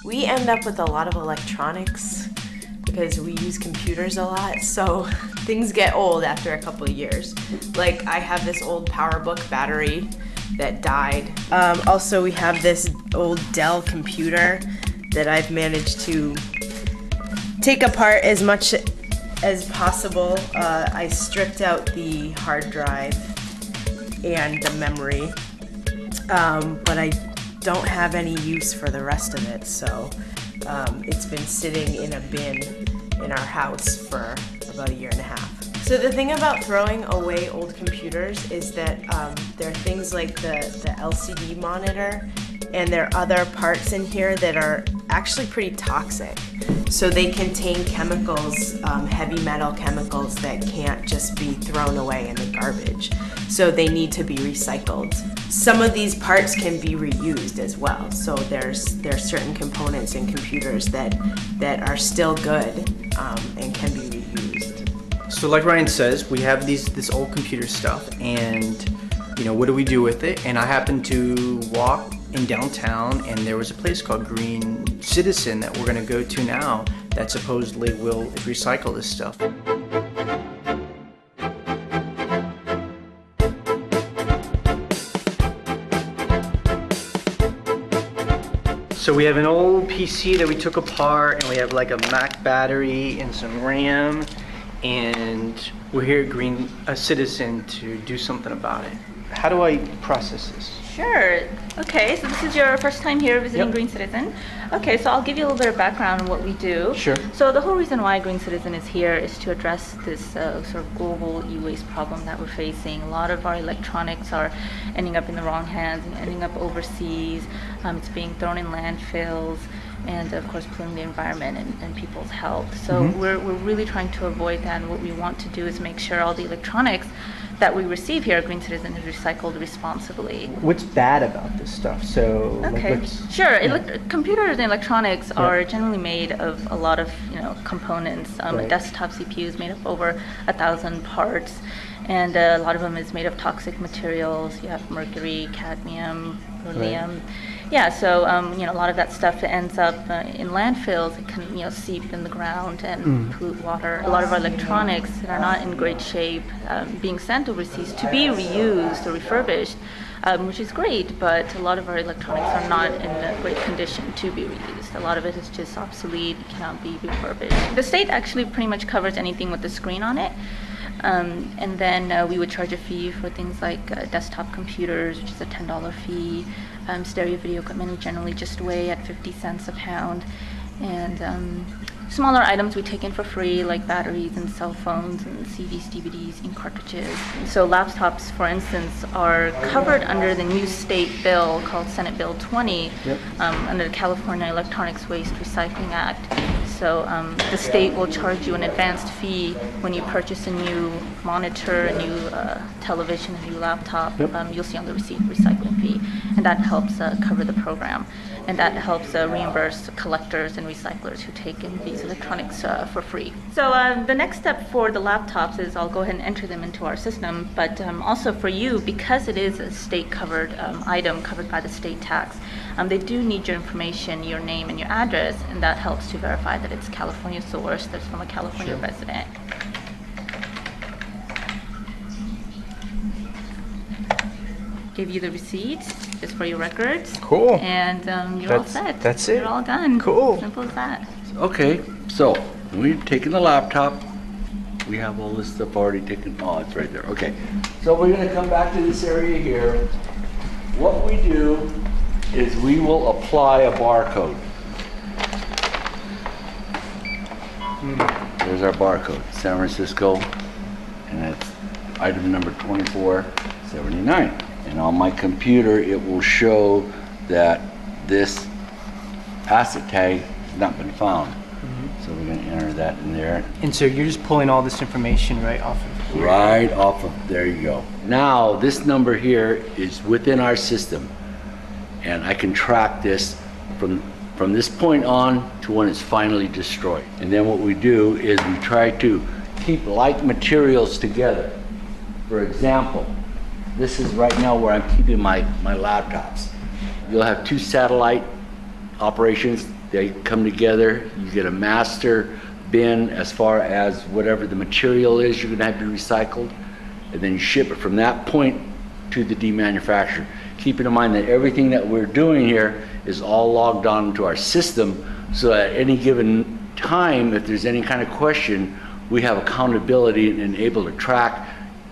We end up with a lot of electronics because we use computers a lot, so things get old after a couple of years. Like I have this old PowerBook battery that died. Also we have this old Dell computer that I've managed to take apart as much as possible. I stripped out the hard drive and the memory, but I don't have any use for the rest of it, so it's been sitting in a bin in our house for about 1.5 years. So the thing about throwing away old computers is that there are things like the LCD monitor, and there are other parts in here that are actually pretty toxic. So they contain chemicals, heavy metal chemicals that can't just be thrown away in the garbage. So they need to be recycled. Some of these parts can be reused as well. So there's certain components in computers that are still good and can be reused. So like Ryan says, we have this old computer stuff, and what do we do with it? And I happened to walk in downtown, and there was a place called Green Citizen that we're going to go to now that supposedly will recycle this stuff. So we have an old PC that we took apart, and we have like a Mac battery and some RAM, and we're here at Green Citizen to do something about it. How do I process this? Sure. Okay, so this is your first time here visiting Green Citizen. Okay, so I'll give you a little bit of background on what we do. Sure. So the whole reason why Green Citizen is here is to address this sort of global e-waste problem that we're facing. A lot of our electronics are ending up in the wrong hands and ending up overseas. It's being thrown in landfills, and of course polluting the environment and people's health. So we're really trying to avoid that, and what we want to do is make sure all the electronics that we receive here at Green Citizen is recycled responsibly. What's bad about this stuff? So, okay, sure. Computers and electronics are generally made of a lot of components. A desktop CPU is made of over 1,000 parts, and a lot of them is made of toxic materials. You have mercury, cadmium, beryllium. Yeah, so a lot of that stuff ends up in landfills. It can seep in the ground and pollute water. A lot of our electronics that are not in great shape being sent overseas to be reused or refurbished, which is great, but a lot of our electronics are not in a great condition to be reused. A lot of it is just obsolete, cannot be refurbished. The state actually pretty much covers anything with the screen on it. And then we would charge a fee for things like desktop computers, which is a $10 fee. Stereo video equipment we generally just weigh at 50 cents a pound. And smaller items we take in for free, like batteries and cell phones and CDs, DVDs, and cartridges. So laptops, for instance, are covered under the new state bill called Senate Bill 20 under the California Electronics Waste Recycling Act. So the state will charge you an advanced fee when you purchase a new monitor, a new television, a new laptop. You'll see on the receipt recycling fee, and that helps cover the program. And that helps reimburse collectors and recyclers who take in these electronics for free. So the next step for the laptops is I'll go ahead and enter them into our system, but also for you, because it is a state-covered item covered by the state tax, they do need your information, your name and your address, and that helps to verify that it's California sourced, that's from a California resident. Give you the receipt just for your records. Cool. And you're all set. That's it. You're all done. Cool. Simple as that. Okay, so we've taken the laptop. We have all this stuff already taken. Oh, it's right there. Okay. So we're going to come back to this area here. What we do is we will apply a barcode. There's our barcode, San Francisco, and that's item number 2479. And on my computer, it will show that this asset tag has not been found. So we're going to enter that in there. And so you're just pulling all this information right off of here. Right off of, there you go. Now, this number here is within our system, and I can track this from this point on to when it's finally destroyed. And then what we do is we try to keep like materials together. For example, this is right now where I'm keeping my laptops. You'll have two satellite operations. They come together, you get a master bin as far as whatever the material is you're gonna have to be recycled, and then you ship it from that point to the demanufacturer. Keeping in mind that everything that we're doing here is all logged on to our system, so at any given time, if there's any kind of question, we have accountability and able to track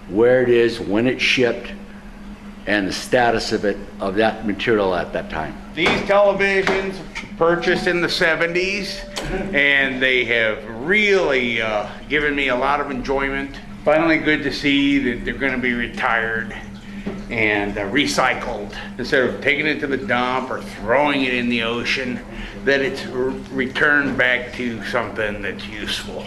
where it is, when it's shipped, and the status of it, of that material at that time. These televisions purchased in the 70s, and they have really given me a lot of enjoyment. Finally good to see that they're going to be retired and recycled. Instead of taking it to the dump or throwing it in the ocean, that it's returned back to something that's useful.